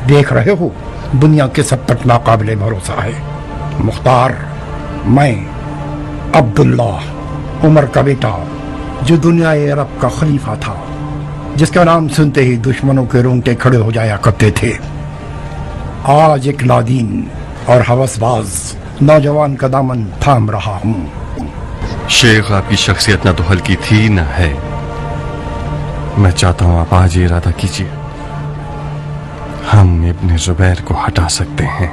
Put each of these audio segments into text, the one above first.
देख रहे हो दुनिया के सब तक नाकाबिले भरोसा है। मुख्तार, मैं अब्दुल्ला, उमर का बेटा, जो दुनिया अरब का खलीफा था, जिसका नाम सुनते ही दुश्मनों के रोंगटे खड़े हो जाया करते थे, आज एक लादीन और हवसबाज नौजवान का दामन थाम रहा हूँ। शेख, आपकी शख्सियत न तो हल्की थी न है। मैं चाहता हूँ आप आज इरादा कीजिए, हम इब्ने जुबैर को हटा सकते हैं।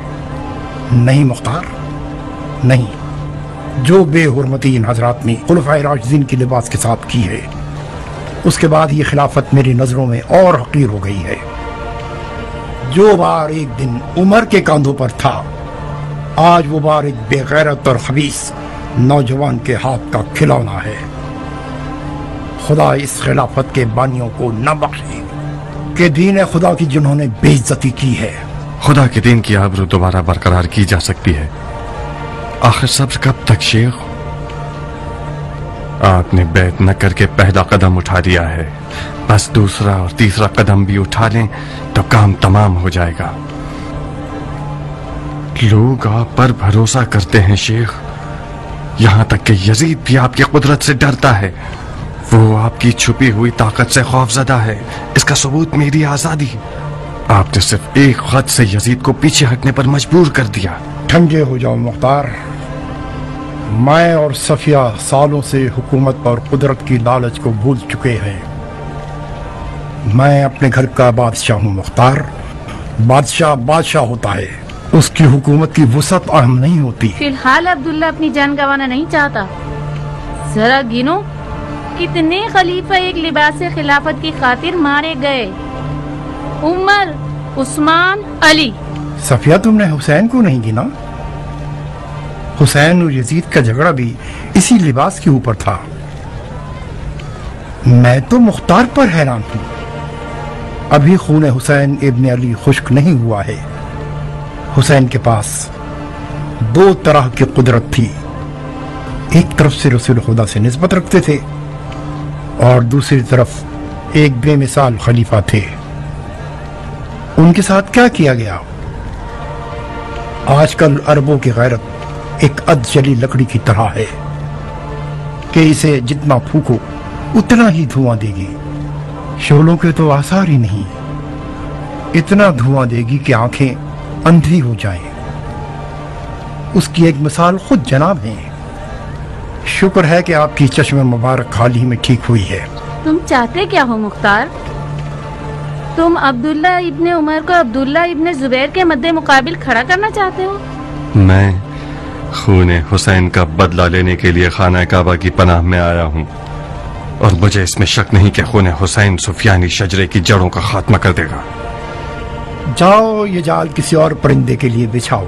नहीं मुख्तार, नहीं। जो बेहुरमती इन हजरात ने खुलफाए राशिदीन की लिबास के साथ की है, उसके बाद ये खिलाफत मेरी नजरों में और हकीर हो गई है। जो बार एक दिन उमर के कांधों पर था, आज वो बार एक बेगैरत और खबीस नौजवान के हाथ का खिलौना है। खुदा इस खिलाफत के बानियों को न बख्शे कि दीन खुदा की जिन्होंने बेइज्जती की है। खुदा के दीन की आबरू दोबारा बरकरार की जा सकती है। आखिर सब्र कब तक शेख? आपने बैत न करके पहला कदम उठा दिया है, बस दूसरा और तीसरा कदम भी उठा लें तो काम तमाम हो जाएगा। लोग आप पर भरोसा करते हैं शेख, यहां तक कि यजीद भी आपकी कुदरत से डरता है। वो आपकी छुपी हुई ताकत से खौफजदा है। इसका सबूत मेरी आजादी। आपने सिर्फ एक खत से यजीद को पीछे हटने पर मजबूर कर दिया। ठंडे हो जाओ मुख्तार। मैं और सफिया सालों से हुकूमत और कुदरत की लालच को भूल चुके हैं। मैं अपने घर का बादशाह हूँ मुख्तार। बादशाह बादशाह होता है, उसकी हुकूमत की वुसअत अहम नहीं होती। फिलहाल अब्दुल्ला अपनी जान गंवाना नहीं चाहता। जरा गिनो कितने खलीफा एक लिबास खिलाफत की खातिर मारे गए। उमर, उस्मान, अली। सफिया, तुमने हुसैन को नहीं गिना? हुसैन और यजीद का झगड़ा भी इसी लिबास के ऊपर था। मैं तो मुख्तार पर हैरान हूं। अभी खून हुसैन इब्न अली खुश्क नहीं हुआ है। हुसैन के पास दो तरह की कुदरत थी। एक तरफ से रसूल खुदा से निस्बत रखते थे और दूसरी तरफ एक बेमिसाल खलीफा थे। उनके साथ क्या किया गया? आजकल अरबों की गैरत एक अधजली लकड़ी की तरह है कि इसे जितना फूको उतना ही धुआं देगी। शोलों के तो आसार ही नहीं, इतना धुआं देगी कि आंखें अंधी हो जाएं। उसकी एक मिसाल खुद जनाब है। शुक्र है कि आपकी चश्मे मुबारक हाल ही में ठीक हुई है। तुम चाहते क्या हो मुख्तार? तुम अब्दुल्ला इब्ने उमर को अब्दुल्ला इब्ने जुबैर के मद्दे मुकाबिल खड़ा करना चाहते हो? मैं खूने हुसैन का बदला लेने के लिए खाना काबा की पनाह में आया हूँ, और मुझे इसमें शक नहीं कि खूने हुसैन सुफियानी शजरे की जड़ों का खात्मा कर देगा। जाओ, ये जाल किसी और परिंदे के लिए बिछाओ।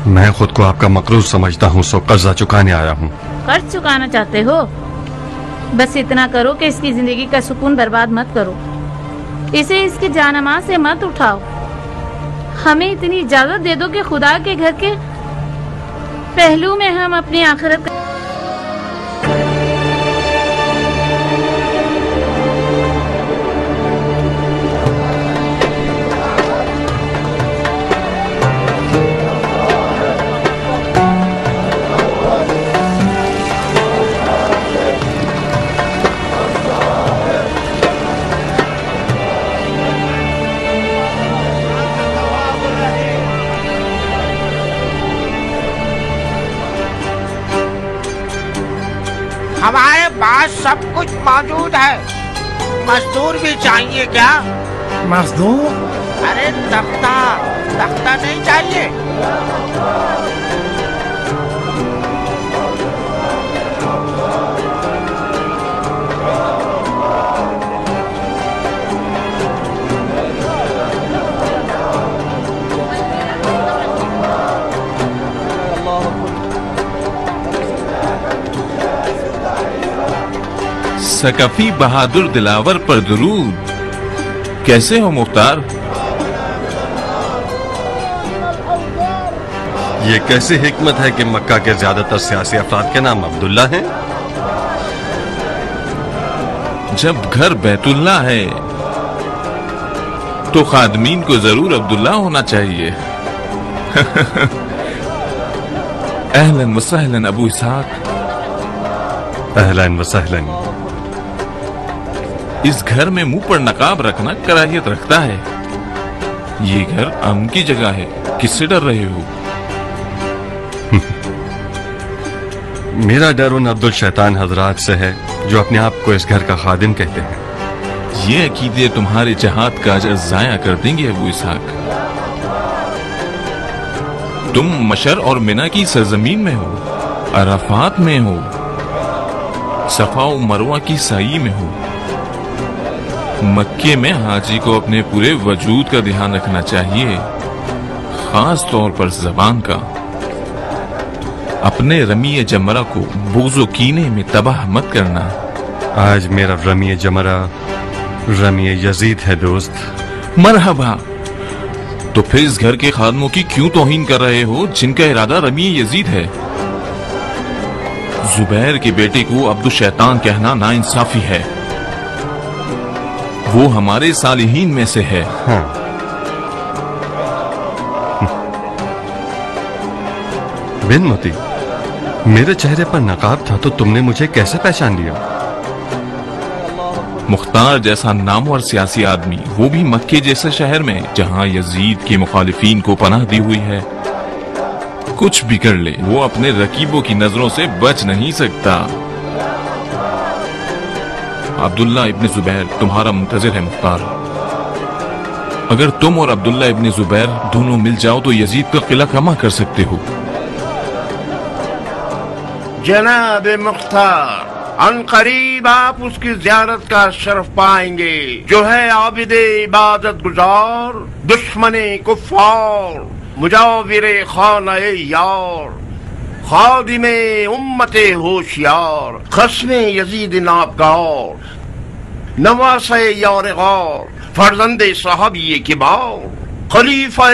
मैं खुद को आपका मकरूर समझता हूँ, सो कर्जा चुकाने आया हूँ। कर्ज चुकाना चाहते हो? बस इतना करो कि इसकी जिंदगी का सुकून बर्बाद मत करो। इसे इसके जानमां से मत उठाओ। हमें इतनी इजाजत दे दो कि खुदा के घर के पहलू में हम अपनी आखिरत का हमारे पास सब कुछ मौजूद है। मजदूर भी चाहिए क्या? मजदूर? अरे तख्ता तख्ता नहीं चाहिए? सकफी बहादुर दिलावर पर दुरूद। कैसे हो मुख्तार? ये कैसी हिकमत है कि मक्का के ज्यादातर सियासी अफराद के नाम अब्दुल्ला हैं? जब घर बैतुल्ला है तो खादमीन को जरूर अब्दुल्ला होना चाहिए। अहलन व सहलन अबू इसहाक। अहलन व सहलन। इस घर में मुंह पर नकाब रखना कराहियत रखता है। ये घर अमन की जगह है, किससे डर रहे हो? मेरा डर उन अब्दुल शैतान हजरात से है जो अपने आप को इस घर का खादिम कहते हैं। ये अकीदे तुम्हारे जहाद का अजर जाया कर देंगे अबू इसहाक। तुम मशर और मिना की सरजमीन में हो, अराफात में हो, सफा और मरवा की साई में हो। मक्के में हाजी को अपने पूरे वजूद का ध्यान रखना चाहिए, खास तौर पर जबान का। अपने रमी जमरा को बोझो कीने में तबाह मत करना। आज मेरा रमी जमरा रमी यजीद है दोस्त। मरहबा। तो फिर इस घर के खादमों की क्यों तौहीन कर रहे हो जिनका इरादा रमी यजीद है? जुबैर के बेटे को अब्दुल शैतान कहना नाइंसाफी है। वो हमारे सालिहीन में से है। हाँ। बिन मोती, मेरे चेहरे पर नकाब था तो तुमने मुझे कैसे पहचान लिया? मुख्तार जैसा नामवर सियासी आदमी, वो भी मक्के जैसे शहर में जहां यजीद के मुखालिफिन को पनाह दी हुई है। कुछ भी कर ले, वो अपने रकीबों की नजरों से बच नहीं सकता। अब्दुल्ला इब्न जुबैर तुम्हारा मुंतजिर है मुख्तार। अगर तुम और अब्दुल्ला इब्न जुबैर दोनों मिल जाओ तो यजीद का किला कमा कर सकते हो। जनाब मुख्तार, अनकरीब आप उसकी ज़ियारत का शरफ पाएंगे जो है आबिद इबादत गुजार, दुश्मने कुफ्फार, मुजाविरे खाने यार, खादिमे उम्मते होशियार, खस्मे यजीद नाबगार, नवासे यार गार, फर्जंदे साहबी किबार, खलीफा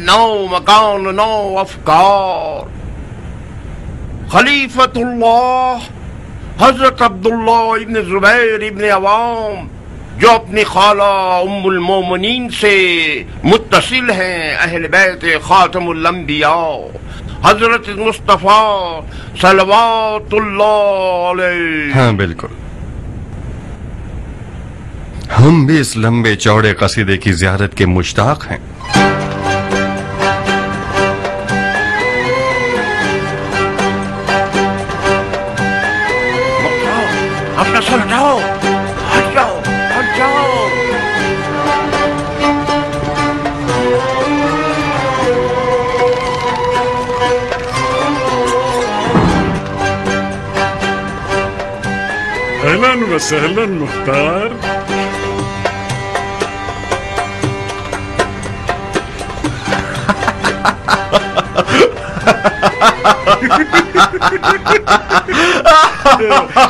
नौ मकान नौ अफकार, खलीफतुल्लाह हजरत अब्दुल्ला इब्न जुबैर इब्न अवाम, जो अपनी खाला उम्मुल मोमिनीन से मुत्तसिल हैं, अहल बैत खातमुल अंबिया हजरत मुस्तफा सल्लल्लाहु अलैहि। हाँ बिल्कुल, हम भी इस लंबे चौड़े कसीदे की ज़ियारत के मुश्ताक हैं। अपना सर हटाओ, हट जाओ, हट जाओ। अहलन व सहलन मुख्तार।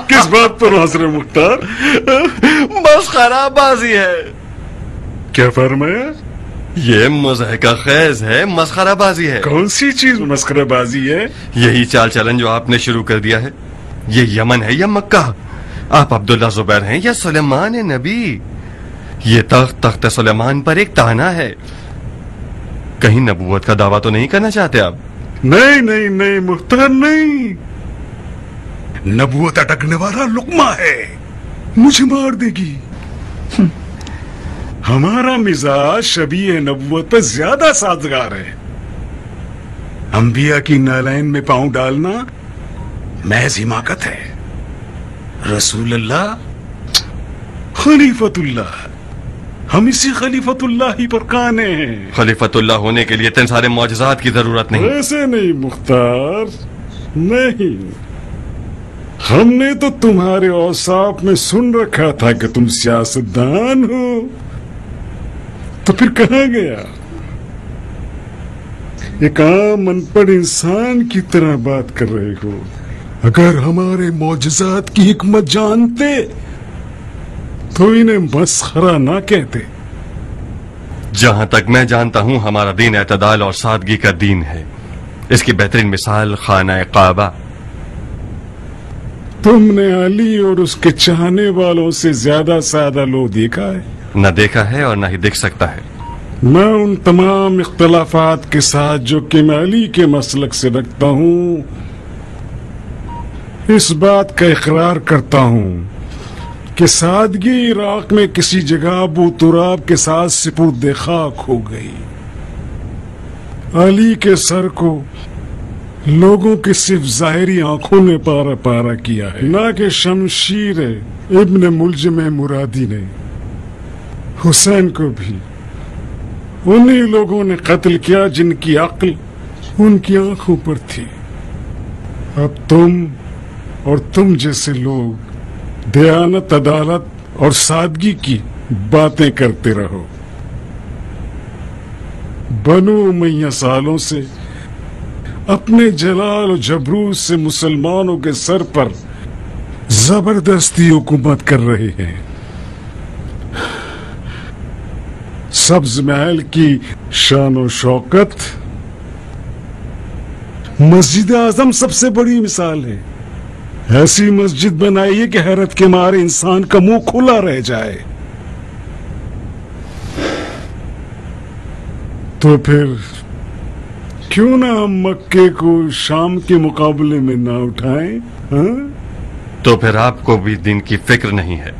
किस बात पर हंस रहे मुख्तार? मस्खराबाजी है। क्या फरमाया? ये मुज़हका खेज है, मस्खराबाजी है। कौन सी चीज मस्खराबाजी है? यही चाल चलन जो आपने शुरू कर दिया है। ये यमन है या मक्का? आप अब्दुल्ला जुबैर हैं या सुलेमान नबी? ये तख्त सुलेमान पर एक ताना है। कहीं नबूवत का दावा तो नहीं करना चाहते आप? नहीं नहीं नहीं मुख्तार, नहीं। नबूवत अटकने वाला लुकमा है, मुझे मार देगी। हमारा मिजाज शबीह नबूवत पर ज्यादा साजगार है। अंबिया की नालैन में पांव डालना महज हिमाकत है। रसूलुल्लाह, खलीफतुल्लाह, हम इसी खलीफतुल्लाह ही पर काने हैं। खलीफतुल्लाह होने के लिए इतने सारे मौजज़ात की जरूरत नहीं। ऐसे नहीं मुख्तार, नहीं। हमने तो तुम्हारे औसाफ में सुन रखा था कि तुम सियासतदान हो, तो फिर कहाँ गया? एक आम अनपढ़ इंसान की तरह बात कर रहे हो। अगर हमारे मौजज़ात की हिकमत जानते तो इन्हें मस्खरा ना कहते। जहां तक मैं जानता हूं हमारा दीन एतदाल और सादगी का दीन है। इसकी बेहतरीन मिसाल खाना काबा। तुमने अली और उसके चाहने वालों से ज्यादा सादा लो देखा है? न देखा है और न ही दिख सकता है। मैं उन तमाम इख्तलाफात के साथ जो कि मैं अली के मसलक से रखता हूँ, इस बात का इकरार करता हूँ कि सादगी इराक में किसी जगह अबू तुराब के साथ सिपुर्द खाक हो गई। अली के सर को लोगों की सिर्फ जाहिरी आंखों ने पारा पारा किया है, न कि शमशीर इब्न मुलजिम मुरादी ने। हुसैन को भी उन्हीं लोगों ने कत्ल किया जिनकी अक्ल उनकी आंखों पर थी। अब तुम और तुम जैसे लोग दयानत, अदालत और सादगी की बातें करते रहो। बनु उमैया सालों से अपने जलाल और जबरूत से मुसलमानों के सर पर जबरदस्ती हुकूमत कर रहे हैं। सब्ज महल की शान और शौकत, मस्जिद आजम सबसे बड़ी मिसाल है। ऐसी मस्जिद बनाइए कि हैरत के मारे इंसान का मुंह खुला रह जाए। तो फिर क्यों ना हम मक्के को शाम के मुकाबले में ना उठाएं? हाँ? तो फिर आपको भी दिन की फिक्र नहीं है।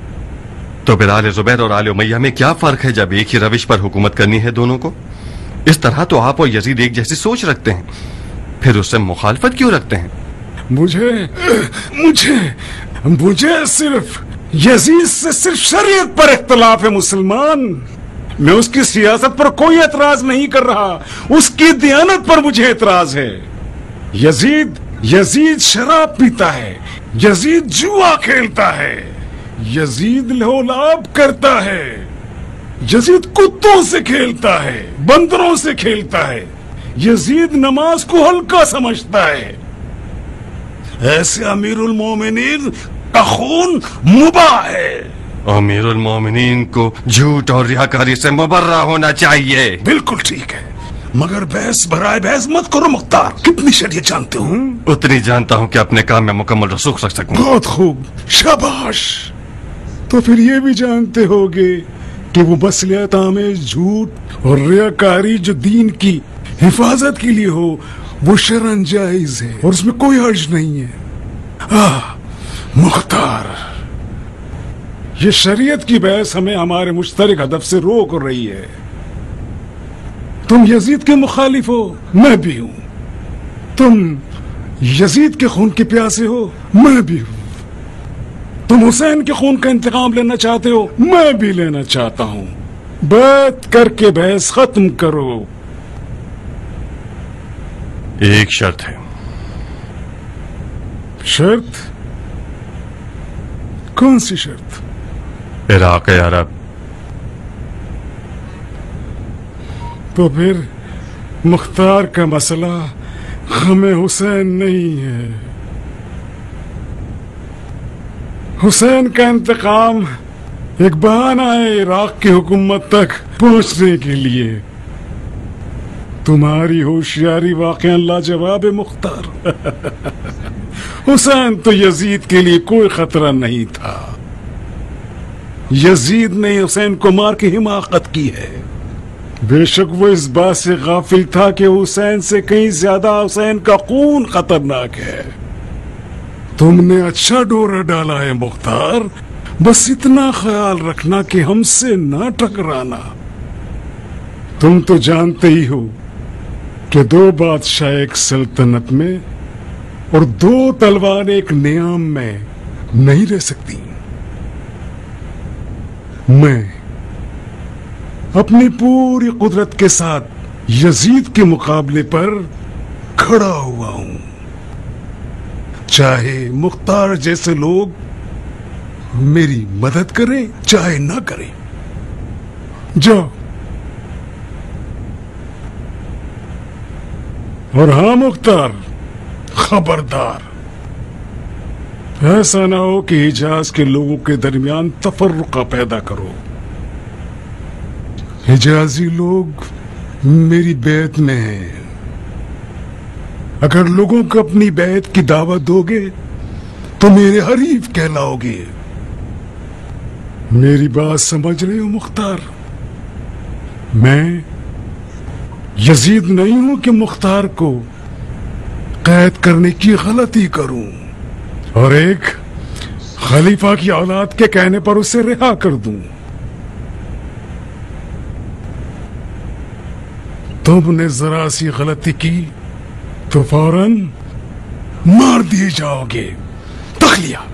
तो फिर आले जुबैर और आले उमैया में क्या फर्क है जब एक ही रविश पर हुकूमत करनी है दोनों को? इस तरह तो आप और यजीद एक जैसी सोच रखते हैं, फिर उससे मुखालफत क्यों रखते हैं? मुझे सिर्फ यजीद से सिर्फ शरीयत पर इख्तलाफ है मुसलमान। मैं उसकी सियासत पर कोई एतराज नहीं कर रहा, उसकी दियानत पर मुझे एतराज है। यजीद शराब पीता है, यजीद जुआ खेलता है, यजीद लहोलाब करता है, यजीद कुत्तों से खेलता है, बंदरों से खेलता है, यजीद नमाज को हल्का समझता है। ऐसे अमीरुल मोमिनीन का खून मुबाह है। अमीरुल मोमिनीन को झूठ और रियाकारी से मुबर्रा होना चाहिए। बिल्कुल ठीक है, मगर बहस भराए बहस मत करो मुख्तार। कितनी शरीयत जानते हो? उतनी जानता हूँ कि अपने काम में मुकम्मल रसूख रख सकूं। बहुत खूब, शाबाश। तो फिर ये भी जानते होगे कि वो मसलियत आमेज झूठ और रियाकारी जो दीन की हिफाजत के लिए हो वो शरअन जायज है और उसमें कोई हर्ज नहीं है। मुख्तार, ये शरीयत की बहस हमें हमारे मुश्तरक हदफ से रोक रही है। तुम यजीद के मुखालिफ हो, मैं भी हूं। तुम यजीद के खून के प्यासे हो, मैं भी हूं। तुम हुसैन के खून का इंतकाम लेना चाहते हो, मैं भी लेना चाहता हूं। बैठ करके बहस खत्म करो। एक शर्त है। शर्त? कौन सी शर्त? इराक अरब। तो फिर मुख्तार का मसला हमें हुसैन नहीं है। हुसैन का इंतकाम एक बहाना है इराक की हुकूमत तक पहुंचने के लिए। तुम्हारी होशियारी वाकई लाजवाब है मुख्तार। हुसैन तो यजीद के लिए कोई खतरा नहीं था। यजीद ने हुसैन को मार के हिमाकत की है। बेशक वो इस बात से गाफिल था कि हुसैन से कहीं ज्यादा हुसैन का खून खतरनाक है। तुमने अच्छा डोरा डाला है मुख्तार, बस इतना ख्याल रखना कि हमसे ना टकराना। तुम तो जानते ही हो कि दो बादशाह एक सल्तनत में और दो तलवार एक नियाम में नहीं रह सकती। मैं अपनी पूरी कुदरत के साथ यजीद के मुकाबले पर खड़ा हुआ हूं, चाहे मुख्तार जैसे लोग मेरी मदद करें चाहे ना करें। जाओ। और हाँ मुख्तार, खबरदार, ऐसा ना हो कि हिजाज के लोगों के दरमियान तफर्रुका पैदा करो। हिजाजी लोग मेरी बैत में हैं। अगर लोगों को अपनी बैत की दावत दोगे तो मेरे हरीफ कहलाओगे। میری بات سمجھ رہے ہو مختار؟ میں یزید نہیں ہوں کہ مختار کو قید کرنے کی غلطی کروں اور ایک خلیفہ کی اولاد کے کہنے پر اسے رہا کر دوں۔ تم نے ذرا سی غلطی کی تو فوراً مار دیے جاؤ گے۔ تخلیہ۔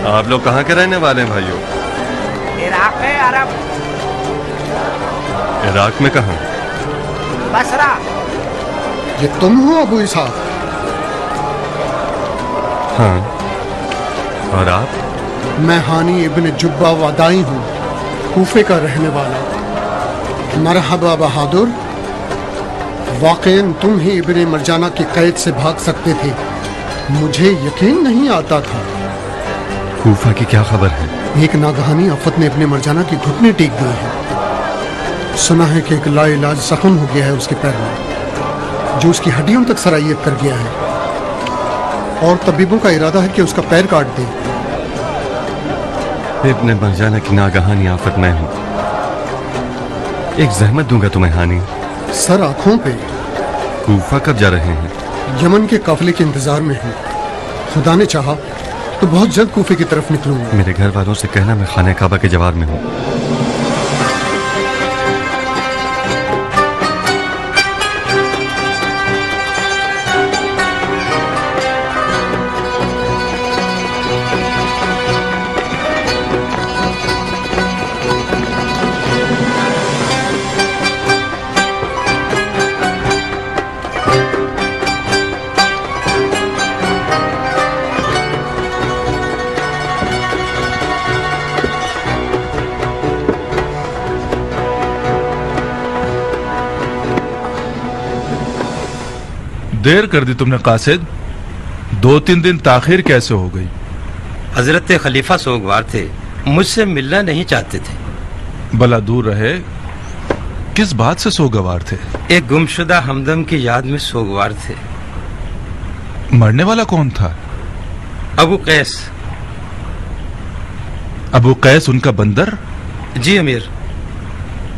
آپ لوگ کہاں کے رہنے والے ہیں بھائیوں؟ عراق ہے عرب۔ عراق میں کہاں؟ بصرہ۔ یہ تم ہو ابو اسحاق؟ ہاں، اور آپ؟ میں ہانی ابن جبہ ودائی ہوں، کوفے کا رہنے والا۔ مرحبا بہادر، واقعاً تم ہی ابن مرجانہ کی قید سے بھاگ سکتے تھے، مجھے یقین نہیں آتا تھا۔ کوفہ کی کیا خبر ہے؟ ایک ناگہانی آفت نے ابن مرجانہ کی گھٹنے ٹیک دیے ہیں۔ سنا ہے کہ ایک لا علاج زخم ہو گیا ہے اس کے پیر میں، جو اس کی ہڈیوں تک سرایت کر گیا ہے، اور طبیبوں کا ارادہ ہے کہ اس کا پیر کاٹ دیں۔ ابن مرجانہ کی ناگہانی آفت میں ہوں۔ ایک زحمت دوں گا تمہیں ہانی۔ سر آنکھوں پہ۔ کوفہ کب جا رہے ہیں؟ یمن کے قافلے کے انتظار میں ہوں، خدا نے چاہا تو بہت جلد کوفے کی طرف نکلوں گا۔ میرے گھر والوں سے کہنا میں خانہ کعبہ کے جوار میں ہوں۔ دیر کر دی تم نے قاصد، 2-3 دن تاخیر کیسے ہو گئی؟ حضرت خلیفہ سوگوار تھے، مجھ سے ملنا نہیں چاہتے تھے۔ بلا دور رہے، کس بات سے سوگوار تھے؟ ایک گمشدہ ہمدم کی یاد میں سوگوار تھے۔ مرنے والا کون تھا؟ ابو قیس۔ ابو قیس ان کا بندر؟ جی امیر،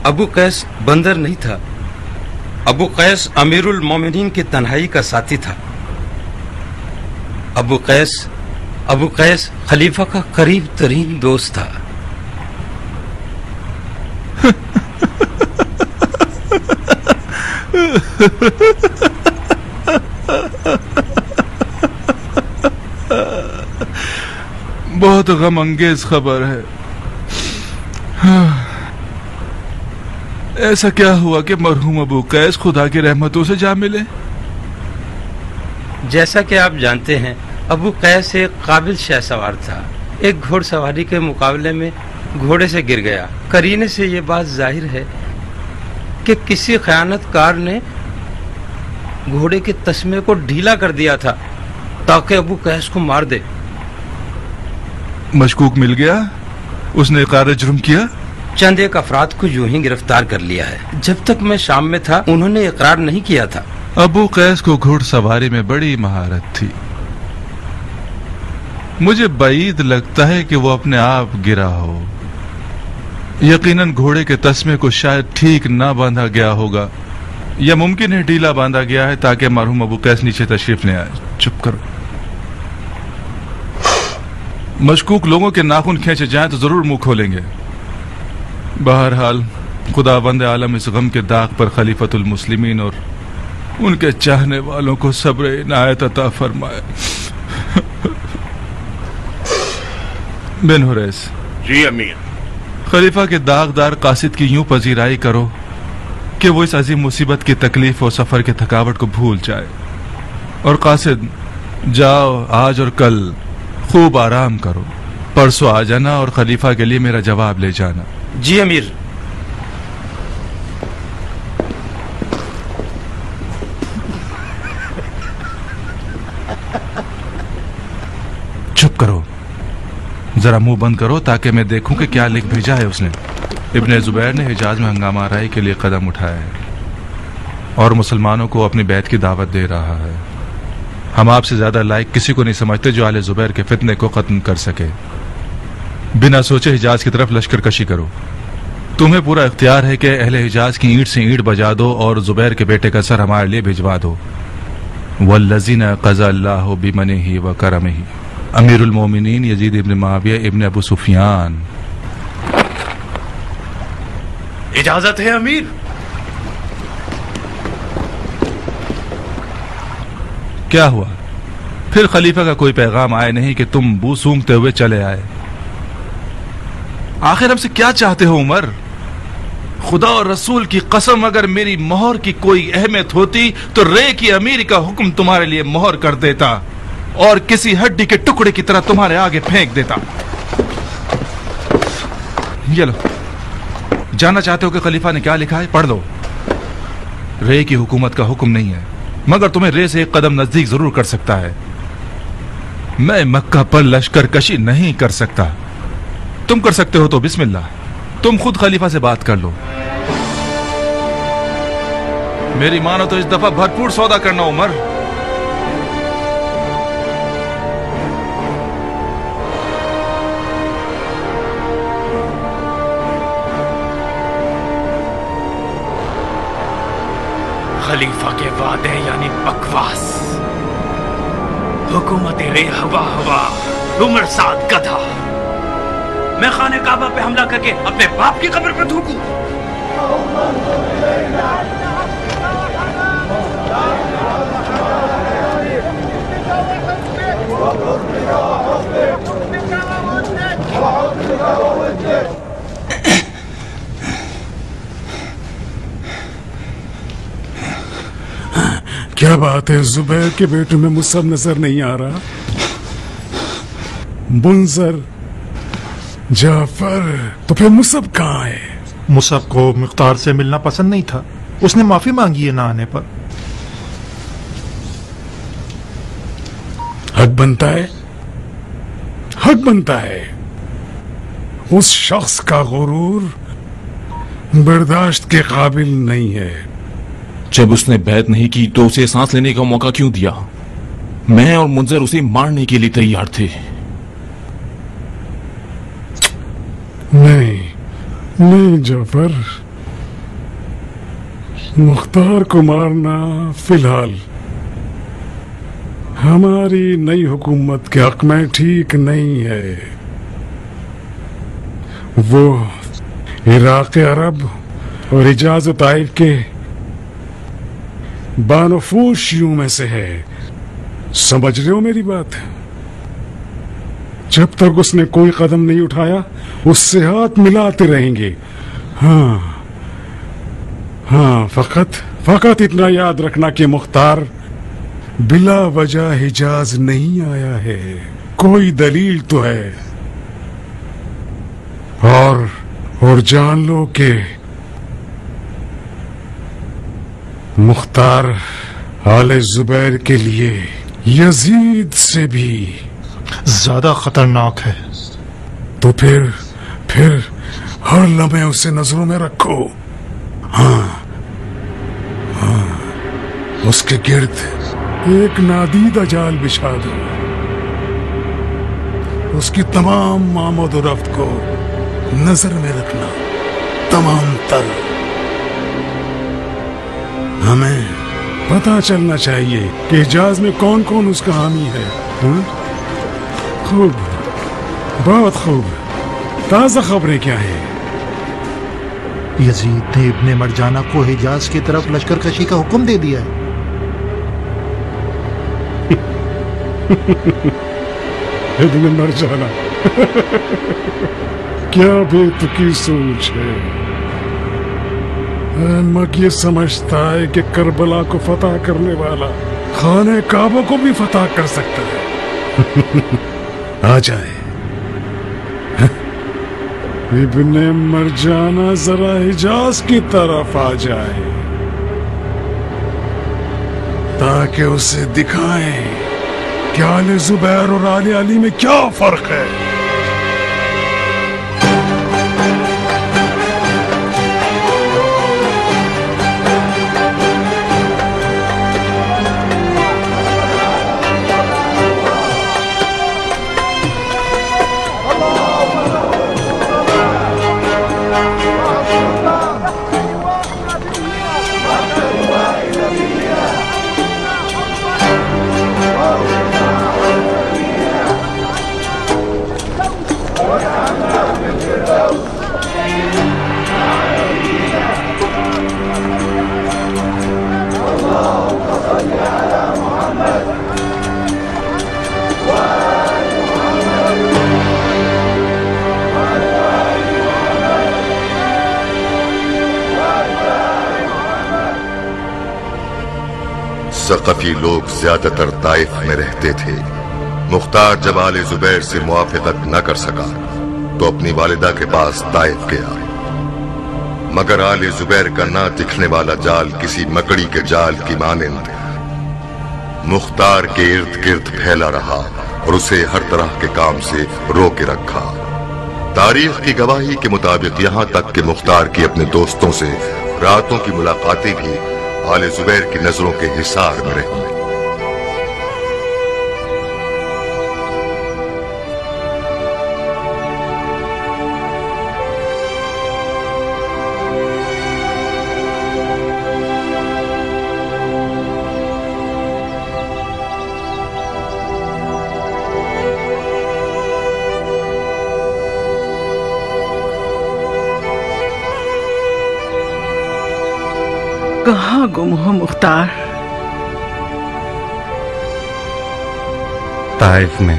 ابو قیس بندر نہیں تھا، ابو قیس امیر المومنین کی تنہائی کا ساتھی تھا۔ ابو قیس خلیفہ کا قریب ترین دوست تھا۔ بہت غم انگیز خبر ہے۔ ایسا کیا ہوا کہ مرحوم ابو قیس خدا کی رحمتوں سے جا ملے؟ جیسا کہ آپ جانتے ہیں، ابو قیس ایک قابل شہ سوار تھا۔ ایک گھوڑ سواری کے مقابلے میں گھوڑے سے گر گیا۔ قرینے سے یہ بات ظاہر ہے کہ کسی خیانت کار نے گھوڑے کے تسمے کو ڈھیلا کر دیا تھا تاکہ ابو قیس کو مار دے۔ مشکوک مل گیا؟ اس نے اقرار جرم کیا؟ چند ایک افراد کو یوں ہی گرفتار کر لیا ہے۔ جب تک میں شام میں تھا انہوں نے اقرار نہیں کیا تھا۔ ابو قیس کو گھوڑ سواری میں بڑی مہارت تھی، مجھے بعید لگتا ہے کہ وہ اپنے آپ گرا ہو۔ یقیناً گھوڑے کے تسمے کو شاید ٹھیک نہ باندھا گیا ہوگا، یا ممکن ہے ڈھیلا باندھا گیا ہے تاکہ مرحوم ابو قیس نیچے تشریف لے آئے۔ چپ کرو، مشکوک لوگوں کے ناخن کھینچے جائیں تو ضرور منہ کھولیں گے۔ بہرحال خدا بند عالم اس غم کے داغ پر خلیفۃ المسلمین اور ان کے چاہنے والوں کو صبر عنایت عطا فرمائے۔ بن حریث۔ جی امیر۔ خلیفہ کے داغدار قاصد کی یوں پذیرائی کرو कि वो इस अजीम मुसीबत की तकलीफ और सफर की थकावट को भूल जाए। और कासिद, जाओ आज और कल खूब आराम करो, परसों आ जाना और खलीफा के लिए मेरा जवाब ले जाना। जी अमीर। चुप करो, जरा मुंह बंद करो ताकि मैं देखूं कि क्या लिख भेजा है उसने। इब्ने जुबैर ने हिजाज में हंगामा आराई के लिए कदम उठाया है और मुसलमानों को अपनी बैत की दावत दे रहा है। हम आपसे ज्यादा लायक किसी को नहीं समझते जो आले जुबैर के फितने को खत्म कर सके। बिना सोचे हिजाज की तरफ लश्कर कशी करो। तुम्हें पूरा इख्तियार है कि अहले हिजाज की ईंट से ईंट बजा दो और जुबैर के बेटे का सर हमारे लिए भिजवा दो। वल्लज़ीना क़ज़ा अल्लाहु बिमनिही व करमिही। अमीरुल मोमिनीन यजीद इब्न मुआविया इब्न अबू सुफियान। इजाजत है अमीर। क्या हुआ? फिर खलीफा का कोई पैगाम आया नहीं कि तुम बू सूंघते हुए चले आए? आखिर हमसे क्या चाहते हो उमर? खुदा और रसूल की कसम, अगर मेरी मोहर की कोई अहमियत होती तो रे की अमीरी का हुक्म तुम्हारे लिए मोहर कर देता और किसी हड्डी के टुकड़े की तरह तुम्हारे आगे फेंक देता। ये लो, जानना चाहते हो कि खलीफा ने क्या लिखा है? पढ़ लो। रे की हुकूमत का हुक्म नहीं है, मगर तुम्हें रे से एक कदम नजदीक जरूर कर सकता है। मैं मक्का पर लश्कर कशी नहीं कर सकता। तुम कर सकते हो तो बिस्मिल्लाह, तुम खुद खलीफा से बात कर लो। मेरी मानो तो इस दफा भरपूर सौदा करना उमर। खलीफा के वादे यानी बकवास। हुकूमत रे हवा हवा, उमर साथ गधा। मैं खाने काबा पे हमला करके अपने बाप की कब्र पर थूकूं? क्या बात है, जुबैर के बेटे में मुसब नजर नहीं आ रहा? मुंजर, जाफर, तो फिर मुसब कहाँ है? मुसब को मुख्तार से मिलना पसंद नहीं था, उसने माफी मांगी है ना आने पर। हक बनता है, हक बनता है। उस शख्स का गुरूर बर्दाश्त के काबिल नहीं है। जब उसने बैत नहीं की तो उसे सांस लेने का मौका क्यों दिया? मैं और मुंजर उसे मारने के लिए तैयार थे। नहीं नहीं जाफर, मुख्तार को मारना फिलहाल हमारी नई हुकूमत के हक में ठीक नहीं है। वो इराक अरब और हिजाज और ताइफ के बानफूशियों में से है। समझ रहे हो मेरी बात? जब तक उसने कोई कदम नहीं उठाया उससे हाथ मिलाते रहेंगे। हाँ हाँ, फकत इतना याद रखना कि मुख्तार बिला वजह हिजाज नहीं आया है, कोई दलील तो है। और जान लो कि मुख्तार आले जुबैर के लिए यजीद से भी ज्यादा खतरनाक है। तो फिर हर लम्हे उसे नजरों में रखो। हाँ हाँ, उसके गिर्द एक नादीदा जाल बिछा दो। उसकी तमाम आमद और रफ्त को नजर में रखना, तमाम तर। हमें पता चलना चाहिए कि हिजाज में कौन कौन उसका हामी है। खूब, बहुत खूब। ताजा खबरें क्या है? यजीद ने इब्ने मरजाना को हिजाज की तरफ लश्कर कशी का हुक्म दे दिया है। इब्ने मरजाना क्या बेतुकी सोच है। احمق یہ سمجھتا ہے کہ کربلا کو فتح کرنے والا خانہ کعبہ کو بھی فتح کر سکتا ہے۔ آ جائے ابن مرجانہ، ذرا حجاز کی طرف آ جائے تاکہ اسے دکھائیں کہ آل زبیر اور آل علی میں کیا فرق ہے۔ ثقفی لوگ زیادہ تر طائف میں رہتے تھے۔ مختار جب آل زبیر سے موافقت نہ کر سکا تو اپنی والدہ کے پاس طائف گیا، مگر آل زبیر کا نہ دکھنے والا جال کسی مکڑی کے جال کی مانند مختار کے ارد گرد پھیلا رہا اور اسے ہر طرح کے کام سے روکے رکھا۔ تاریخ کی گواہی کے مطابق یہاں تک کہ مختار کی اپنے دوستوں سے راتوں کی ملاقاتیں بھی آل زبیر کی نظروں کے حصار میں رہی۔ کہاں گم ہو مختار؟ طائف میں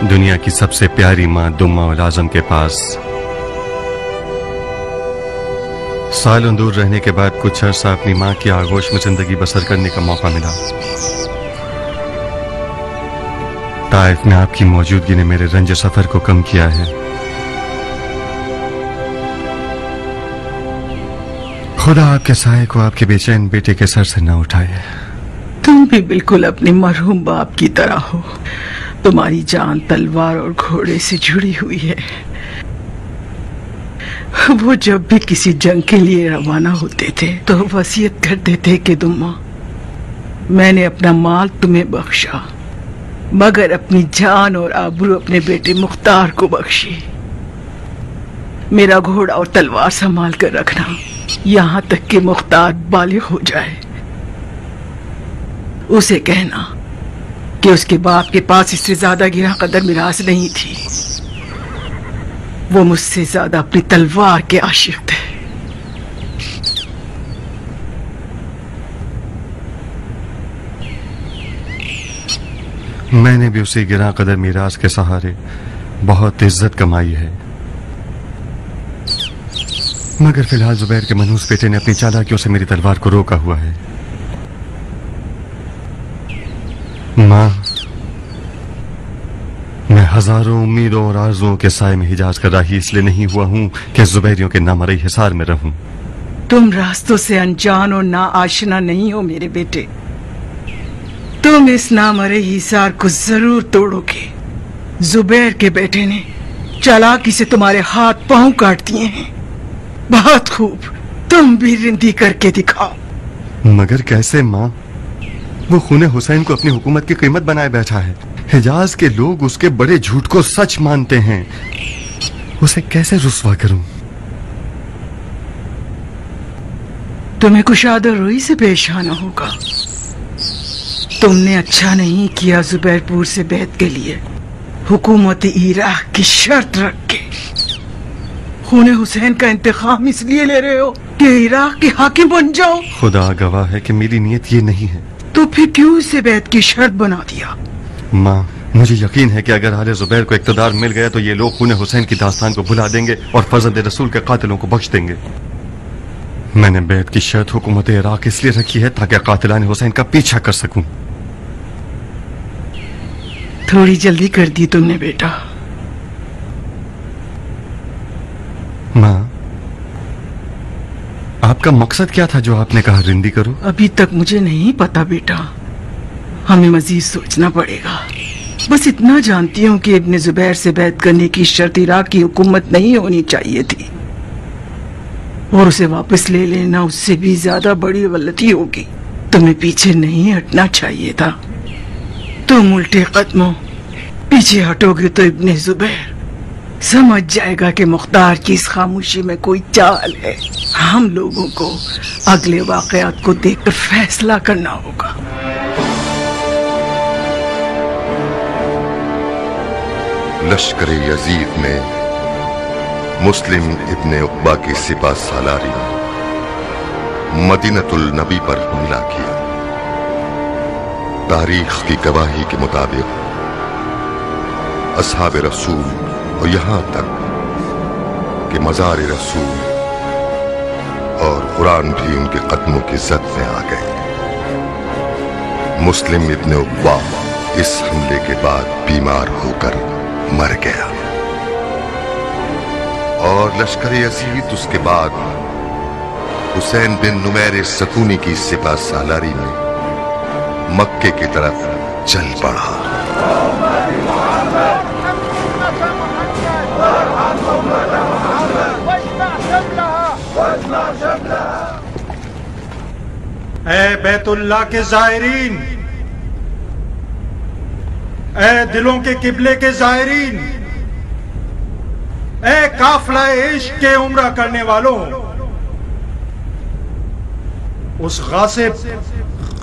دنیا کی سب سے پیاری ماں دمہ الاعظم کے پاس۔ سالوں دور رہنے کے بعد کچھ عرصہ اپنی ماں کی آغوش میں زندگی بسر کرنے کا موقع ملا۔ طائف میں آپ کی موجودگی نے میرے رنج سفر کو کم کیا ہے۔ خدا آپ کے سائے کو آپ کے بے چین بیٹے کے سر سے نہ اٹھائے۔ تم بھی بالکل اپنے مرحوم باپ کی طرح ہو، تمہاری جان تلوار اور گھوڑے سے جڑی ہوئی ہے۔ وہ جب بھی کسی جنگ کے لیے روانہ ہوتے تھے تو وصیت کرتے تھے کہ دمہ، میں نے اپنا مال تمہیں بخشا مگر اپنی جان اور آبرو اپنے بیٹے مختار کو بخشی۔ میرا گھوڑا اور تلوار سنبھال کر رکھنا یہاں تک کہ مختار بالغ ہو جائے۔ اسے کہنا کہ اس کے باپ کے پاس اس سے زیادہ گراں قدر میراث نہیں تھی، وہ مجھ سے زیادہ اپنی تلوار کے عاشق تھے۔ میں نے بھی اسی گراں قدر میراث کے سہارے بہت عزت کمائی ہے، مگر فی الحال زبیر کے منحوس بیٹے نے اپنی چالاکیوں سے میری تلوار کو روکا ہوا ہے۔ ماں، میں ہزاروں امیدوں اور آرزوؤں کے سائے میں حجاز کا راہی اس لیے نہیں ہوا ہوں کہ زبیریوں کے نامرئی حصار میں رہوں۔ تم راستوں سے انجان اور نا آشنا نہیں ہو میرے بیٹے، تم اس نامرئی حصار کو ضرور توڑو گے۔ زبیر کے بیٹے نے چالاکی سے تمہارے ہاتھ پاؤں کاٹ دیے ہیں، بہت خوب، تم بھی رندی کر کے دکھاؤ۔ مگر کیسے ماں؟ وہ خون حسین کو اپنی حکومت کی قیمت بنائے بیٹھا ہے۔ حجاز کے لوگ اس کے بڑے جھوٹ کو سچ مانتے ہیں، اسے کیسے رسوا کروں؟ تمہیں کشادہ روئی سے پیش آنا ہوگا۔ تم نے اچھا نہیں کیا زبیر پور سے بیعت کے لیے حکومت عراق کی شرط رکھ کے۔ خون حسین کا انتقام اس لیے لے رہے ہو کہ عراق کے حاکم بن جاؤ؟ خدا گواہ ہے کہ میری نیت یہ نہیں ہے۔ تو پھر کیوں اسے بیعت کی شرط بنا دیا؟ ماں، مجھے یقین ہے کہ اگر آل زبیر کو اقتدار مل گیا تو یہ لوگ خون حسین کی داستان کو بھلا دیں گے اور فرزند رسول کے قاتلوں کو بخش دیں گے۔ میں نے بیت کی شرط حکومت عراق اس لیے رکھی ہے تاکہ قاتلان حسین کا پیچھا کر سکوں. تھوڑی جلدی کر دی تم نے بیٹا. ماں، آپ کا مقصد کیا تھا جو آپ نے کہا رندی کرو؟ ابھی تک مجھے نہیں پتا بیٹا، ہمیں مزید سوچنا پڑے گا. بس اتنا جانتی ہوں کہ ابن زبیر سے بیعت کرنے کی شرط عراق کی حکومت نہیں ہونی چاہیے تھی، اور اسے واپس لے لینا اس سے بھی زیادہ بڑی غلطی ہوگی. تمہیں پیچھے نہیں ہٹنا چاہیے تھا. تم الٹے قدموں پیچھے ہٹو گے تو ابن زبیر سمجھ جائے گا کہ مختار کی اس خاموشی میں کوئی چال ہے. ہم لوگوں کو اگلے واقعات کو دیکھ کر فیصلہ کرنا ہوگا. لشکر یزید نے مسلم ابن عقبہ کی سپہ سالاری مدینۃ النبی پر حملہ کیا. تاریخ کی گواہی کے مطابق اصحاب رسول اور یہاں تک کہ مزار رسول اور قرآن بھی ان کے قدموں کی زد میں آ گئے. مسلم ابن عقبہ اس حملے کے بعد بیمار ہو کر مر گیا، اور لشکر یزید اس کے بعد حسین بن نمیر ستونی کی سپہ سالاری میں مکے کی طرف چل پڑا. اے بیت اللہ کے زائرین، اے دلوں کے قبلے کے زائرین، اے قافلہ عشق کے عمرہ کرنے والوں، اس غاصب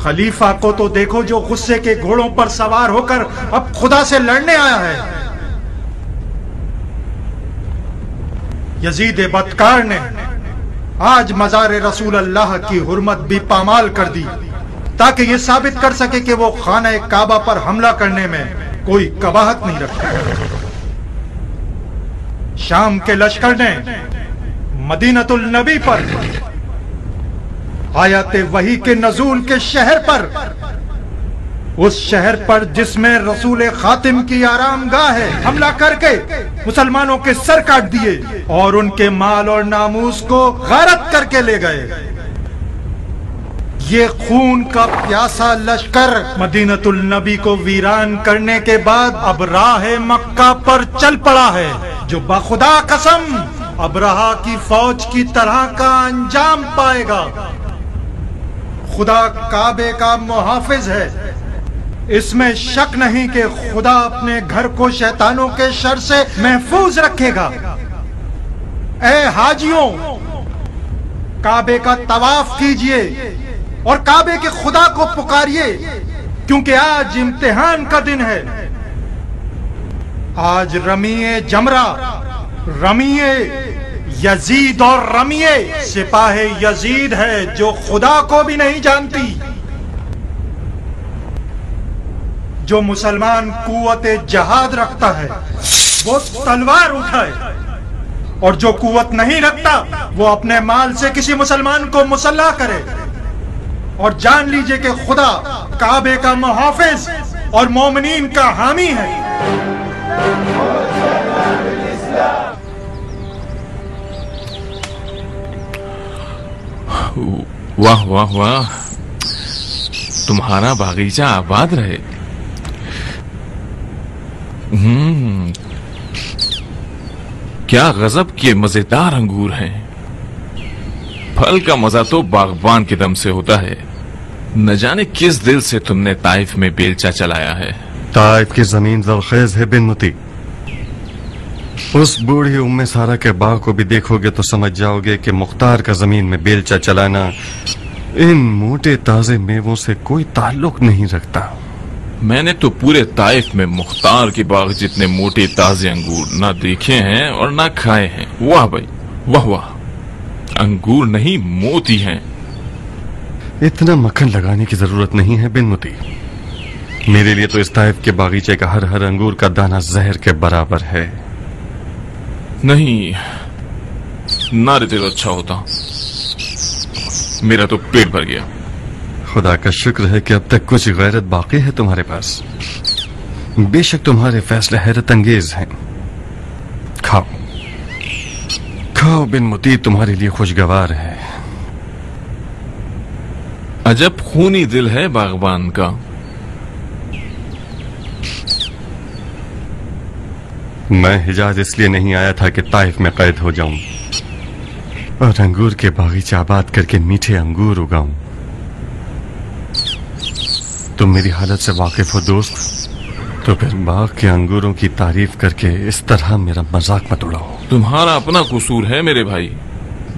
خلیفہ کو تو دیکھو جو غصے کے گھوڑوں پر سوار ہو کر اب خدا سے لڑنے آیا ہے. یزید بدکار نے آج مزار رسول اللہ کی حرمت بھی پامال کر دی تاکہ یہ ثابت کر سکے کہ وہ خانہ کعبہ پر حملہ کرنے میں کوئی قباحت نہیں رکھتا. شام کے لشکر نے مدینۃ النبی پر، آیات وحی کے نزول کے شہر پر، اس شہر پر جس میں رسول خاتم کی آرام گاہ ہے، حملہ کر کے مسلمانوں کے سر کاٹ دیے اور ان کے مال اور ناموس کو غارت کر کے لے گئے. یہ خون کا پیاسا لشکر مدینۃ النبی کو ویران کرنے کے بعد اب راہ مکہ پر چل پڑا ہے، جو بخدا قسم ابرہا کی فوج کی طرح کا انجام پائے گا. خدا کعبے کا محافظ ہے، اس میں شک نہیں کہ خدا اپنے گھر کو شیطانوں کے شر سے محفوظ رکھے گا. اے حاجیوں، کعبے کا طواف کیجئے اور کعبے کے خدا کو پکاریے، کیونکہ آج امتحان کا دن ہے. آج رمیے جمرہ، رمیے یزید اور رمیے سپاہ یزید ہے جو خدا کو بھی نہیں جانتی. جو مسلمان قوت جہاد رکھتا ہے وہ تلوار اٹھائے، اور جو قوت نہیں رکھتا وہ اپنے مال سے کسی مسلمان کو مسلح کرے. اور جان لیجئے کہ خدا کعبے کا محافظ اور مومنین کا حامی ہے. واہ واہ واہ، تمہارا باغیچہ آباد رہے. کیا غضب کے مزیدار انگور ہیں. پھل کا مزہ تو باغبان کے دم سے ہوتا ہے. نہ جانے کس دل سے تم نے طائف میں بیلچہ چلایا ہے. طائف کی زمین زرخیز ہے بن متی. اس بوڑھی ام سارا کے باغ کو بھی دیکھو گے تو سمجھ جاؤ گے کہ مختار کا زمین میں بیلچہ چلانا ان موٹے تازے میووں سے کوئی تعلق نہیں رکھتا. میں نے تو پورے طائف میں مختار کے باغ جتنے موٹے تازے انگور نہ دیکھے ہیں اور نہ کھائے ہیں. واہ بھائی واہ واہ، انگور نہیں موتی ہیں. اتنا مکھن لگانے کی ضرورت نہیں ہے بن متی. میرے لیے تو اس طائف کے باغیچے کا ہر انگور کا دانہ زہر کے برابر ہے. نہیں، نہ رہتے تو اچھا ہوتا. मेरा तो पेट भर गया। खुदा का शुक्र है कि अब तक कुछ गैरत बाकी है तुम्हारे पास। बेशक तुम्हारे फैसले हैरत अंगेज हैं। खाओ खाओ, बिन मुती तुम्हारे लिए खुशगवार है। अजब खूनी दिल है बागबान का। मैं हिजाज इसलिए नहीं आया था कि ताइफ में कैद हो जाऊं और अंगूर के बागीचे आबाद करके मीठे अंगूर उगाऊं। तुम मेरी हालत से वाकिफ हो दोस्त, तो फिर बाग के अंगूरों की तारीफ करके इस तरह मेरा मजाक मत उड़ाओ। तुम्हारा अपना कसूर है मेरे भाई।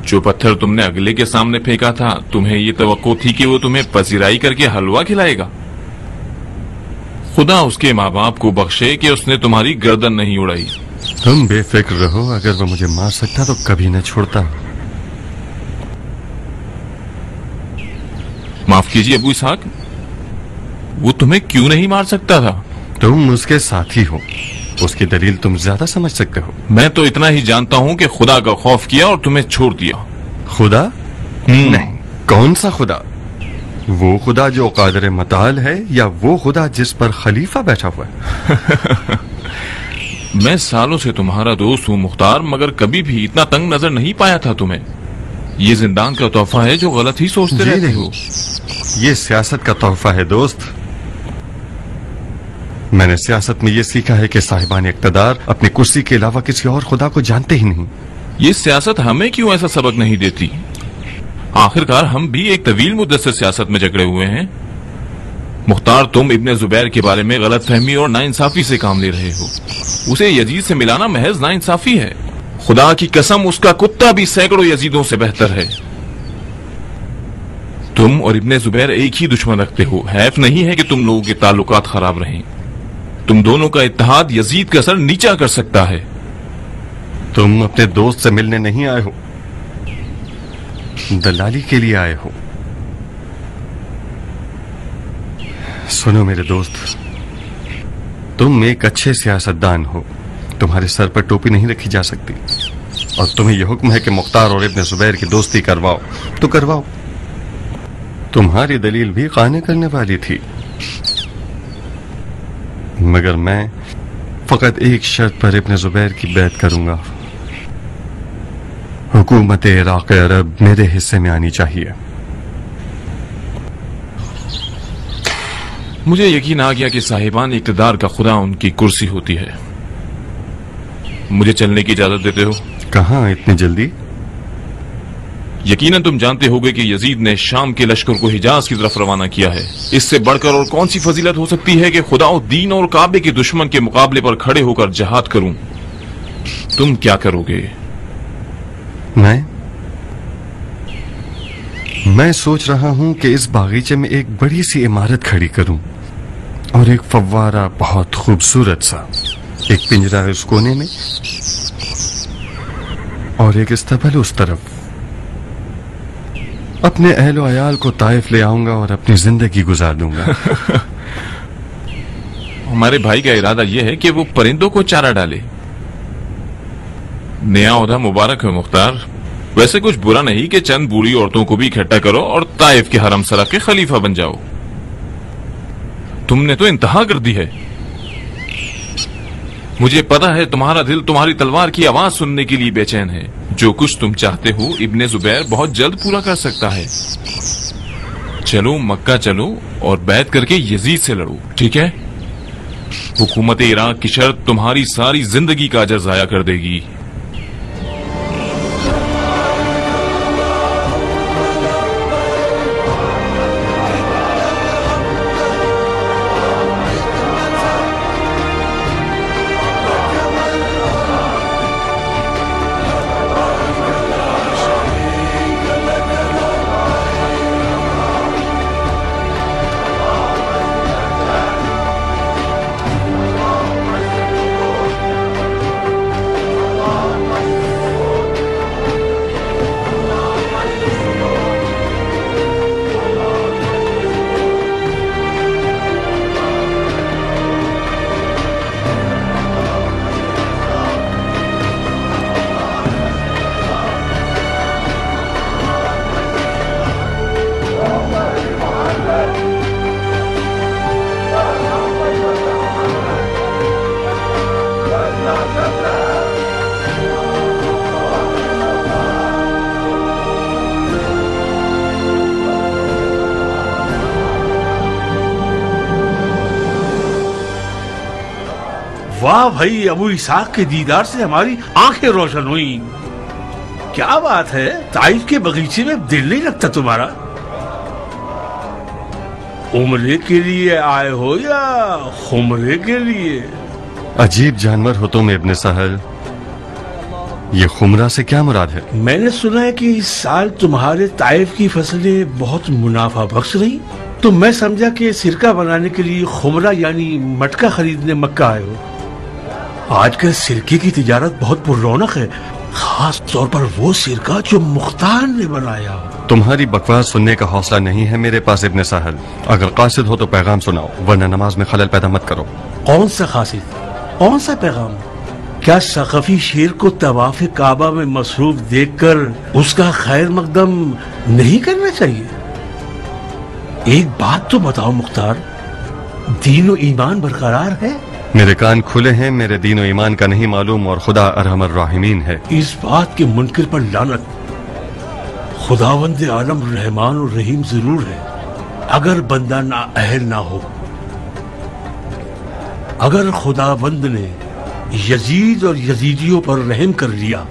जो पत्थर तुमने अगले के सामने फेंका था, तुम्हें ये तवक्को थी कि वो तुम्हें पजीराई करके हलवा खिलाएगा। खुदा उसके माँ बाप को बख्शे कि उसने तुम्हारी गर्दन नहीं उड़ाई। तुम बेफिक्र रहो, अगर वो मुझे मार सकता तो कभी न छोड़ता। माफ कीजिए अबू इसहाक, वो तुम्हें क्यों नहीं मार सकता था? तुम उसके साथी हो, उसकी दलील तुम ज्यादा समझ सकते हो। मैं तो इतना ही जानता हूँ कि खुदा का खौफ किया और तुम्हें छोड़ दिया। खुदा? नहीं, कौन सा खुदा? वो खुदा जो कादिर मताल है, या वो खुदा जिस पर खलीफा बैठा हुआ है? मैं सालों से तुम्हारा दोस्त हूँ मुख्तार, मगर कभी भी इतना तंग नजर नहीं पाया था तुम्हें। ये जिंदान का तोहफा है जो गलत ही सोचते रहते हो। ये सियासत का तोहफा है दोस्त। मैंने सियासत में ये सीखा है कि साहिबान इक़्तिदार अपनी कुर्सी के अलावा किसी और खुदा को जानते ही नहीं। ये सियासत हमें क्यों ऐसा सबक नहीं देती? आखिरकार हम भी एक तवील मुद्दत से सियासत में जकड़े हुए हैं। मुख्तार, तुम इब्ने जुबैर के बारे में गलत फहमी और नाइंसाफी से काम ले रहे हो। उसे यजीद से मिलाना महज नाइंसाफी है। खुदा की कसम, उसका कुत्ता भी सैकड़ों यजीदों से बेहतर है। तुम और इब्ने जुबैर एक ही दुश्मन रखते हो। हैफ नहीं है कि तुम लोगों के ताल्लुकात खराब रहें। तुम दोनों का इत्तेहाद यजीद का सर नीचा कर सकता है। तुम अपने दोस्त से मिलने नहीं आए हो, दलाली के लिए आए हो। सुनो मेरे दोस्त, तुम एक अच्छे सियासतदान हो। तुम्हारे सर पर टोपी नहीं रखी जा सकती, और तुम्हें यह हुक्म है कि मुख्तार और इब्ने जुबैर की दोस्ती करवाओ तो करवाओ। तुम्हारी दलील भी काने करने वाली थी, मगर मैं फकत एक शर्त पर इब्ने जुबैर की बैत करूंगा। हुकूमत इराक़ अरब मेरे हिस्से में आनी चाहिए। मुझे यकीन आ गया कि साहिबान इक़्तिदार का खुदा उनकी कुर्सी होती है। मुझे चलने की इजाजत देते हो? कहाँ इतनी जल्दी? यकीनन तुम जानते होगे कि यजीद ने शाम के लश्कर को हिजाज की तरफ रवाना किया है। इससे बढ़कर और कौन सी फजीलत हो सकती है कि खुदा दीन और काबे के दुश्मन के मुकाबले पर खड़े होकर जहाद करूं। तुम क्या करोगे? मैं सोच रहा हूं कि इस बागीचे में एक बड़ी सी इमारत खड़ी करूं और एक फव्वारा बहुत खूबसूरत सा, एक पिंजरा उस कोने में और एक इस्तबल उस तरफ। अपने अहलो अयाल को ताइफ ले आऊंगा और अपनी जिंदगी गुजार दूंगा। हमारे भाई का इरादा यह है कि वो परिंदों को चारा डाले। नया ओहदा मुबारक है मुख्तार। वैसे कुछ बुरा नहीं कि चंद बूढ़ी औरतों को भी इकट्ठा करो और ताइफ के हरम सरा के खलीफा बन जाओ। तुमने तो इंतहा कर दी है। मुझे पता है तुम्हारा दिल तुम्हारी तलवार की आवाज सुनने के लिए बेचैन है। जो कुछ तुम चाहते हो इब्ने जुबैर बहुत जल्द पूरा कर सकता है। चलो मक्का चलो और बैत करके यजीद से लड़ो, ठीक है? हुकूमत इराक की शर्त तुम्हारी सारी जिंदगी का अजर जाया कर देगी। واہ بھائی، ابو اسحاق کے دیدار سے ہماری آنکھیں روشن ہوئی. کیا بات ہے، طائف کے بغیچے میں دل نہیں لگتا تمہارا؟ عمرے کے لیے آئے ہو یا خمرے کے لیے؟ عجیب جانور ہو تم ابن سہل. یہ خمرہ سے کیا مراد ہے؟ میں نے سنا ہے کہ اس سال تمہارے طائف کی فصلیں بہت منافع بخش رہی، تو میں سمجھا کہ سرکہ بنانے کے لیے خمرہ یعنی مٹکا خریدنے مکہ آئے ہو. آج کل سرکے کی تجارت بہت پر رونق ہے، خاص طور پر وہ سرکہ جو مختار نے بنایا ہو. تمہاری بکواس سننے کا حوصلہ نہیں ہے میرے پاس ابن سہل. اگر قاصد ہو تو پیغام سناؤ، ورنہ نماز میں خلل پیدا مت کرو. کون سا قاصد، کون سا پیغام؟ کیا ثقفی شیر کو طواف کعبہ میں مصروف دیکھ کر اس کا خیر مقدم نہیں کرنا چاہیے؟ ایک بات تو بتاؤ مختار، دین و ایمان برقرار ہے؟ میرے کان کھلے ہیں، میرے دین و ایمان کا نہیں معلوم، اور خدا ارحم الراحمین ہے. اس بات کے منکر پر لعنت. خداوند عالم رحمان و رحیم ضرور ہے، اگر بندہ نااہل نہ ہو. اگر خداوند نے یزید اور یزیدیوں پر رحم کر لیا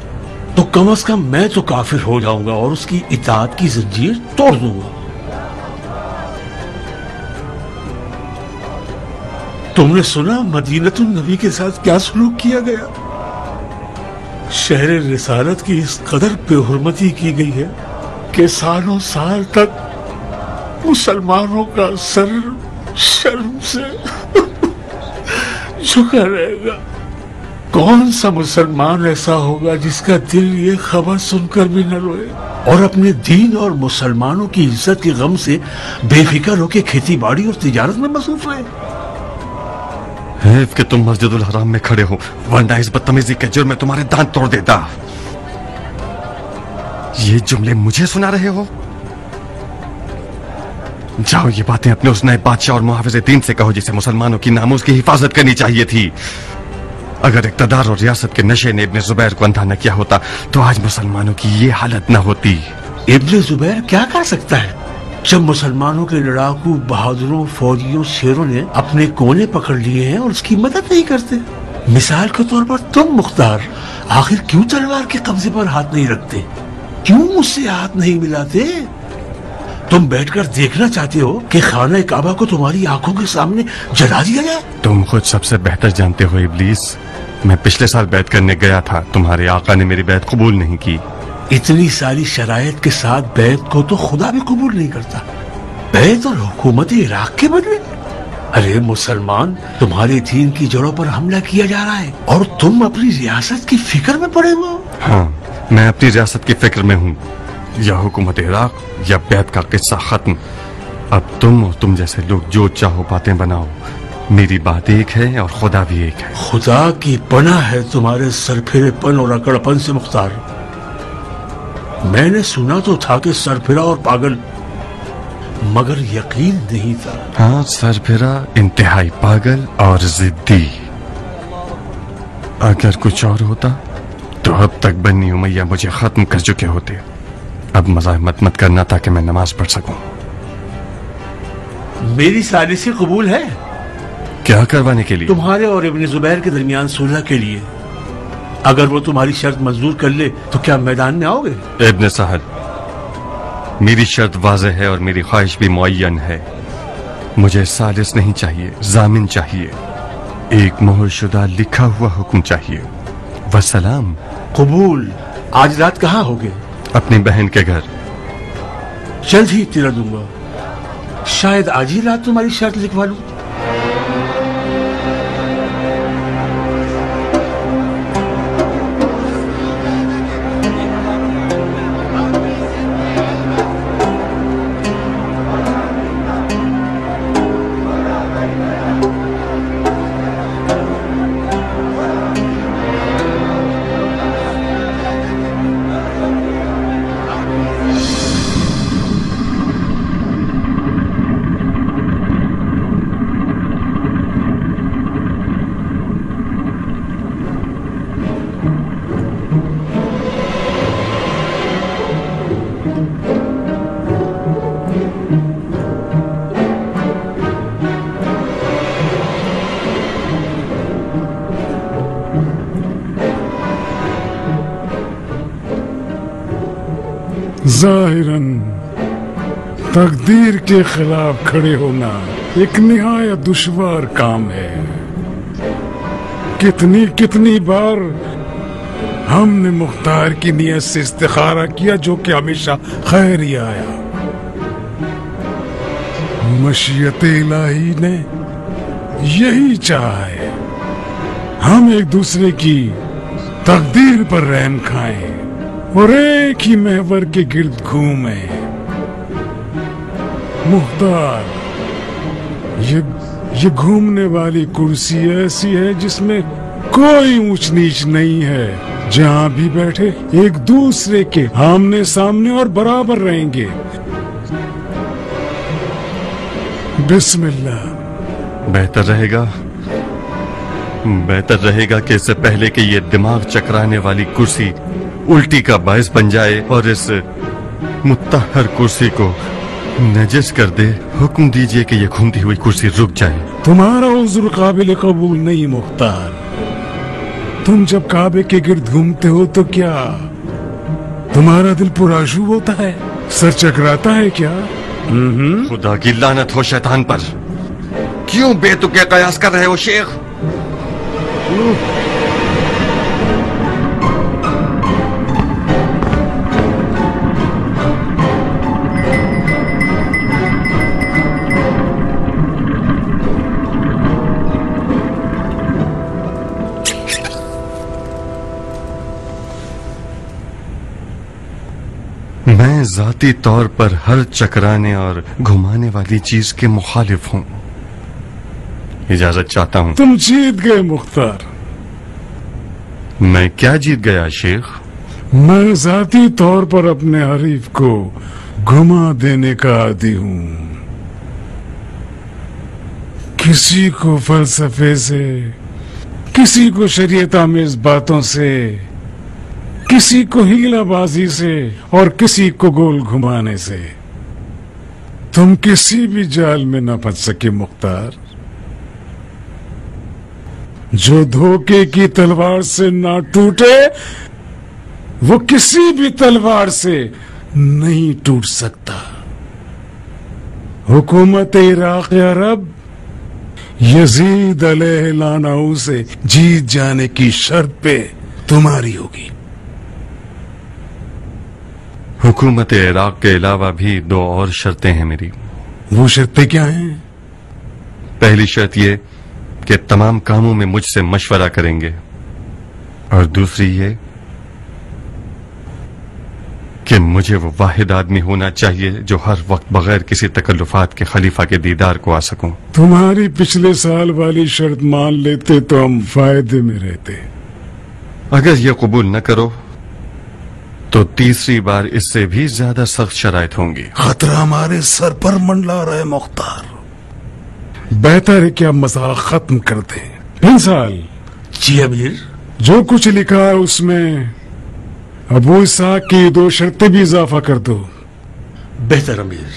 تو کم از کم میں تو کافر ہو جاؤں گا اور اس کی اطاعت کی زنجیر توڑ دوں گا. تم نے سنا مدینۃ النبی کے ساتھ کیا سلوک کیا گیا؟ شہر رسالت کی اس قدر بے حرمتی کی گئی ہے کہ سالوں سال تک مسلمانوں کا سر شرم سے جھکا رہے گا. کون سا مسلمان ایسا ہوگا جس کا دل یہ خبر سن کر بھی نہ روئے اور اپنے دین اور مسلمانوں کی عزت کے غم سے بے فکر ہو کے کھیتی باڑی اور تجارت میں مصروف رہے؟ کہ تم مسجد الحرام میں کھڑے ہو، ورنہ اس بدتمیزی کے جرم میں تمہارے دانت توڑ دیتا. یہ جملے مجھے سنا رہے ہو؟ جاؤ یہ باتیں اپنے اس نئے بادشاہ اور محافظ دین سے کہو جسے مسلمانوں کی ناموس کی حفاظت کرنی چاہیے تھی. اگر اقتدار اور ریاست کے نشے نے ابن زبیر کو اندھا نہ کیا ہوتا تو آج مسلمانوں کی یہ حالت نہ ہوتی. ابن زبیر کیا کر سکتا ہے جب مسلمانوں کے لڑاکو بہادروں فوجیوں شیروں نے اپنے کونے پکڑ لیے ہیں اور اس کی مدد نہیں کرتے؟ مثال کے طور پر تم مختار آخر کیوں تلوار کے قبضے پر ہاتھ نہیں رکھتے؟ کیوں مجھ سے ہاتھ نہیں ملاتے؟ تم بیٹھ کر دیکھنا چاہتے ہو کہ خانہ کعبہ کو تمہاری آنکھوں کے سامنے جلا دیا جائے؟ تم خود سب سے بہتر جانتے ہو ابلیس، میں پچھلے سال بیعت کرنے گیا تھا، تمہارے آقا نے میری بیعت قبول نہیں کی. اتنی ساری شرائط کے ساتھ بیعت کو تو خدا بھی قبول نہیں کرتا، بیعت اور حکومت عراق کے بدلے؟ ارے مسلمان، تمہارے دین کی جڑوں پر حملہ کیا جا رہا ہے اور تم اپنی ریاست کی فکر میں پڑے ہو. ہاں، میں اپنی ریاست کی فکر میں ہوں. یا حکومت عراق یا بیعت کا قصہ ختم. اب تم اور تم جیسے لوگ جو چاہو باتیں بناؤ، میری بات ایک ہے اور خدا بھی ایک ہے. خدا کی پناہ ہے تمہارے سرپھرے پن اور اکڑ پن سے مختار. میں نے سنا تو تھا کہ سرپھرا اور پاگل، مگر یقین نہیں تھا. ہاں، سرپھرا، انتہائی پاگل اور ضدی. اگر کچھ اور ہوتا تو اب تک بنی امیہ مجھے ختم کر چکے ہوتے. اب مزاحمت مت کرنا تاکہ میں نماز پڑھ سکوں. میری سازش قبول ہے. کیا کروانے کے لیے؟ تمہارے اور ابن زبیر کے درمیان صلح کے لیے. اگر وہ تمہاری شرط منظور کر لے تو کیا میدان میں آؤ گے؟ ابن سہل، میری شرط واضح ہے اور میری خواہش بھی معین ہے. مجھے ثالث نہیں چاہیے، ضامن چاہیے. ایک مہر شدہ لکھا ہوا حکم چاہیے. وسلام. قبول. آج رات کہاں ہوگے؟ اپنی بہن کے گھر. جلد ہی اطلاع دوں گا. شاید آج ہی رات تمہاری شرط لکھوا لوں. ظاہراً تقدیر کے خلاف کھڑے ہونا ایک نہایت دشوار کام ہے. کتنی بار ہم نے مختار کی نیت سے استخارہ کیا جو کہ ہمیشہ خیر ہی آیا. مشیت الہی نے یہی چاہا ہے ہم ایک دوسرے کی تقدیر پر رحم کھائیں اور ایک ہی محور کے گرد گھومیں. مختار، یہ گھومنے والی کرسی ایسی ہے جس میں کوئی اونچ نیچ نہیں ہے. جہاں بھی بیٹھے ایک دوسرے کے آمنے سامنے اور برابر رہیں گے. بسم اللہ. بہتر رہے گا کہ اس سے پہلے کہ یہ دماغ چکرانے والی کرسی الٹی کا باعث بن جائے اور اس متحر کرسی کو نجس کر دے، حکم دیجئے کہ یہ گھومتی ہوئی کرسی رک جائے. تمہارا عذر قابل قبول نہیں مختار. تم جب کعبے کے گرد گھومتے ہو تو کیا تمہارا دل پرآشوب ہوتا ہے؟ سر چکراتا ہے کیا؟ خدا کی لعنت ہو شیطان پر. کیوں بے تکے قیاس کر رہے ہو شیخ؟ میں ذاتی طور پر ہر چکرانے اور گھمانے والی چیز کے مخالف ہوں. اجازت چاہتا ہوں. تم جیت گئے مختار. میں کیا جیت گیا شیخ؟ میں ذاتی طور پر اپنے حریف کو گھما دینے کا عادی ہوں. کسی کو فلسفے سے، کسی کو شریعت آمیز باتوں سے، کسی کو ہیلا بازی سے اور کسی کو گول گھمانے سے. تم کسی بھی جال میں نہ پھنس سکے مختار. جو دھوکے کی تلوار سے نہ ٹوٹے وہ کسی بھی تلوار سے نہیں ٹوٹ سکتا. حکومت عراق عرب یزید علیہ لعنہ سے جیت جانے کی شرط پہ تمہاری ہوگی. حکومت عراق کے علاوہ بھی 2 اور شرطیں ہیں میری. وہ شرطیں کیا ہیں؟ پہلی شرط یہ کہ تمام کاموں میں مجھ سے مشورہ کریں گے، اور دوسری یہ کہ مجھے وہ واحد آدمی ہونا چاہیے جو ہر وقت بغیر کسی تکلفات کے خلیفہ کے دیدار کو آ سکوں. تمہاری پچھلے سال والی شرط مان لیتے تو ہم فائدے میں رہتے. اگر یہ قبول نہ کرو تو تیسری بار اس سے بھی زیادہ سخت شرائط ہوں گی. خطرہ ہمارے سر پر منڈلا رہے مختار. بہتر ہے کہ ہم مذاق ختم کر دیں. انسال جی امیر. جو کچھ لکھا ہے اس میں ابو اسحاق کی 2 شرطیں بھی اضافہ کر دو. بہتر امیر.